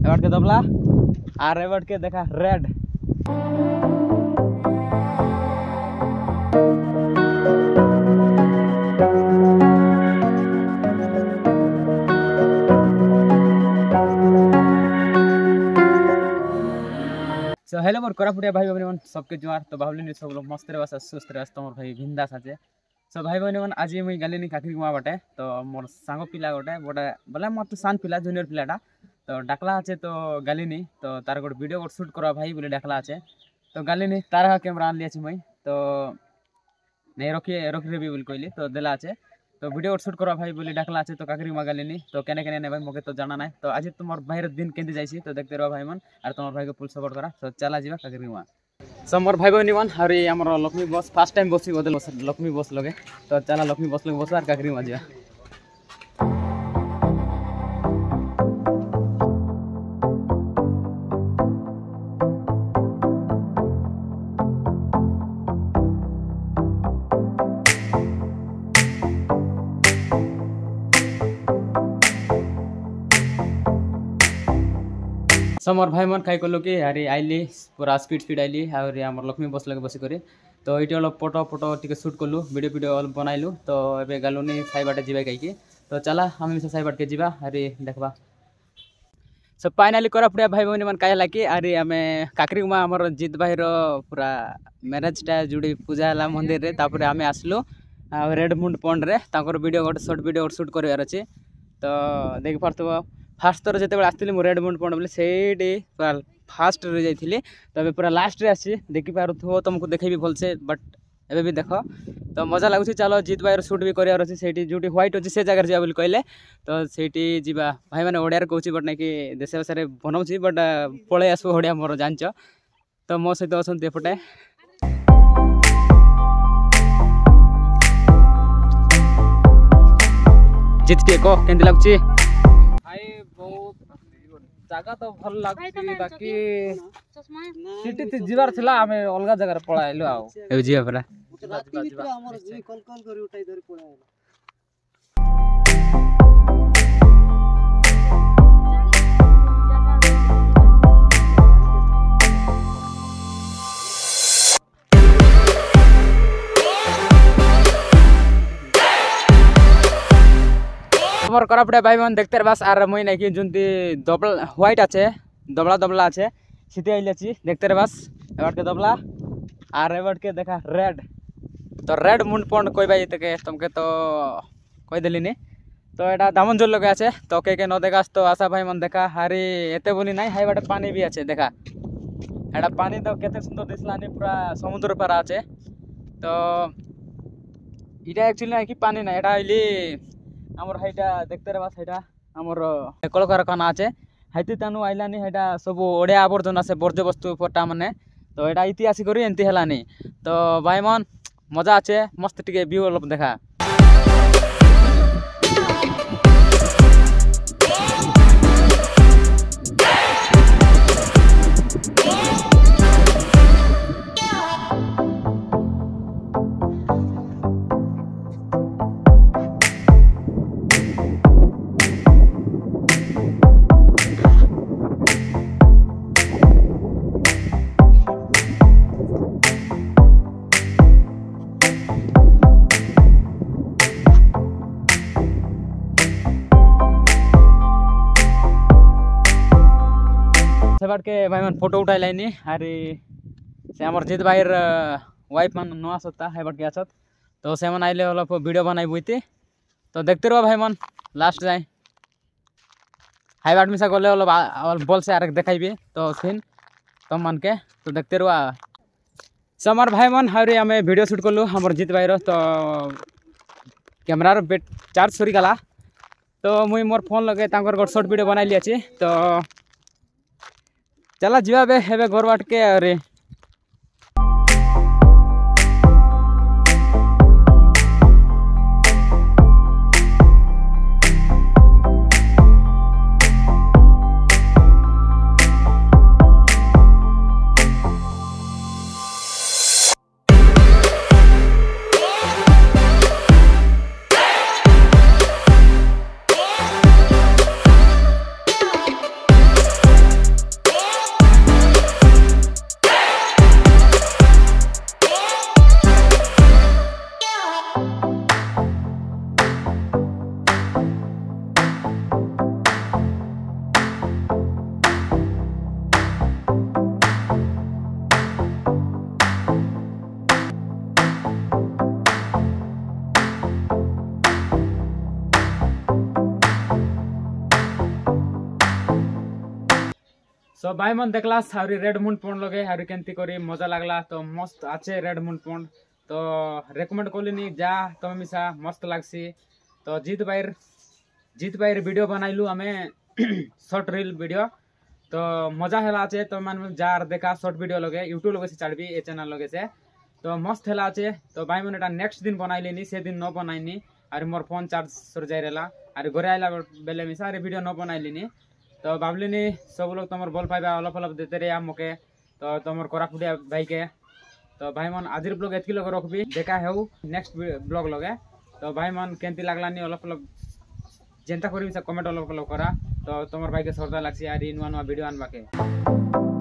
এবার কে দবলা আর এবার কে দেখা রেড। सो हेलो मोर कोरापुटिया भाई बहन मन सबके जुआर। तो भावलिनी सब लोग मस्त रे बस सुस्त रे तमर भाई बिंदास आछे। सो भाई बहन मन आज मुई गालिनी काकरी गुमा बाटे। तो मोर सांग पिला गोटे बड़ा बोले मत सान पिला जूनियर पिलाटा तो डाकला आछे। तो गालिनी तो तार गोटे वीडियो गोटे शूट करवा भाई बोले डाकला आछे। तो गालिनी तार कैमरा आन लिया मुई तो नहीं रखी भी बोली कहली तो देला आछे। तो वीडियो शूट करवा भाई बोली डाकला आछे। तो काकरी गुमा गालिनी तो केने केने ने भाई मोके तो जाना ना। तो आज तुम्हार भाई दिन केंदी जाइसी तो देखते रहो भाई मन और तुम्हार भाई को फुल सपोर्ट करा। तो चला जीवा काकरी गुमा सब मोर भाई बहनी मन और आमर लक्ष्मी बस फास्ट टाइम बसी बोदे लक्ष्मी बस लगे। तो चला लक्ष्मी बस लगे बस और काकरी गुमा जीवा। समर भाई मन खाई कलु कि अरे आइली पूरा स्पीड आइली और आम लक्ष्मी बस लगे बसिक। तो ये अलग फोटो फोटो टी शूट कलु वीडियो बनइलु। तो ये गलुनी साई बाटे जी कहीं। तो चला आम मिसा साई बाट के जीवा अरे देखा। सो फाइनाली कोरापुटिया भाई बहनी मन कहला कि अरे आम काकरी गुमा आमर जीत भाई पूरा मैरेजटा जोड़ी पूजा है मंदिर रे। तापर आम आसलु रेडमुंड पॉन्ड रे वीडियो गोटे शॉर्ट वीडियो शूट करार अच्छे। तो देख पार्थ फास्ट थर जो आसती मुझे रेडमुंड पॉन्ड बोले से पूरा फास्ट रे जाइए। तो अभी पूरा लास्ट रे आसी देखी पार्थो तुमको देखेबी भलसे बट एबे भी देख। तो मजा लगुच चलो जीत भाई शूट भी करार अच्छे से जो व्हाइट अच्छे से जगह जा कहले। तो सेठी जीवा भाई मैंने ओडिया कहूँ बट नहीं कि देश भाषा बनाऊँगी बट पलि आसो ओडिया मोर जान। तो मो सहित अच्छा एपटे जीत के कह के लगुच जगह तो भल लगती बाकी सिटी जीवार थिला आमे अलगा जगह पळाइलो आ ए जीवा परा मोर कोरापुटिया भाई मन देखते बस आर मुई नहीं कि जुनती दबला व्हाइट आछे दबला आछे सीधे आइले छी देखते बस एबार के दबला आर एबार के देखा रेड। तो रेड मुंड पॉन्ड कोई भाई तके तुमके तो कोई दिली नहीं। तो एटा दामनजोर लगे आछे। तो के न देखास तो आशा भाई मन देखा हारी एते बोली नहीं हाई बाटे पानी भी आछे देखा एटा पानी तो केते सुंदर दिसलानी पूरा समुद्र पर आछे। तो इटा एक्चुअली नहीं कि पानी ना एटा आइली आमर हाइटा देखते रहा हाइटा आमर कलकारखाना आछे हाइती तानु आइलानी हाइटा सब ओडिया आवर्जना से वर्ज्य वस्तु फटा माने। तो एटा इतिहास करी एंती हेलानी। तो भाई मन मजा आछे मस्त टिके व्यू अलप देखा। से के भाई मन फोटो उठाई लाइनी अरे से आमर जीत भाई वाइफ मन नुआ सत्ता है बट आसत। तो से मन आइले अलग वीडियो बनाई बुईती। तो देखते रहो भाई मन लास्ट जाए हाई बाट मिसा गले अलग बल से आर देखाइबी तो सीन तुम मन के। तो देखते रहो समर भाई मन हरी आम वीडियो शूट कलु हमर जीत भाई तो कैमरार बेट चार्ज सरी गला। तो मुई मोर फोन लगे गोटे शॉर्ट वीडियो बनाई लिया। तो चला जीवा बे हेबे घर बाट के अरे सो भाई मन देखला आउरी रेड मुंड पॉन्ड लगे आउरी केंती करी मजा लागला तो मस्त आछे रेड मुंड पॉन्ड तो रेकमेंड कलिनी जा तमे मिसा मस्त लागसी तो जीत भाईर वीडियो बनाइलु आमे शॉर्ट रील वीडियो तो मजा हेला आछे तो मान जार देखा शॉर्ट वीडियो लगे यूट्यूब लगे से छाड़बी ए चैनल लगे से तो मस्त हेला आछे तो भाई मन एटा नेक्स्ट दिन बनाइलेनी से दिन न बनाइनी और मोर फोन चार्ज सर जाय रेला और घरे आइला बेले मिसा रे वीडियो न बनाइलिनी तो भावलिनी सब लोग तुम भल पाइबा अलप अलप देते रहे मोके तो तुम कोरापुटिया भाई के तो भाई मन आज ब्लॉग एतकी लगे रखबी देखा है नेक्स्ट ब्लॉग लगे तो भाई मन केंती लागलानी अलप अलप जेनता करी कमेंट अलप अलप करा तो तुम भाई के श्रद्धा लागसी आरी नुआ नुआ वीडियो आनबाके।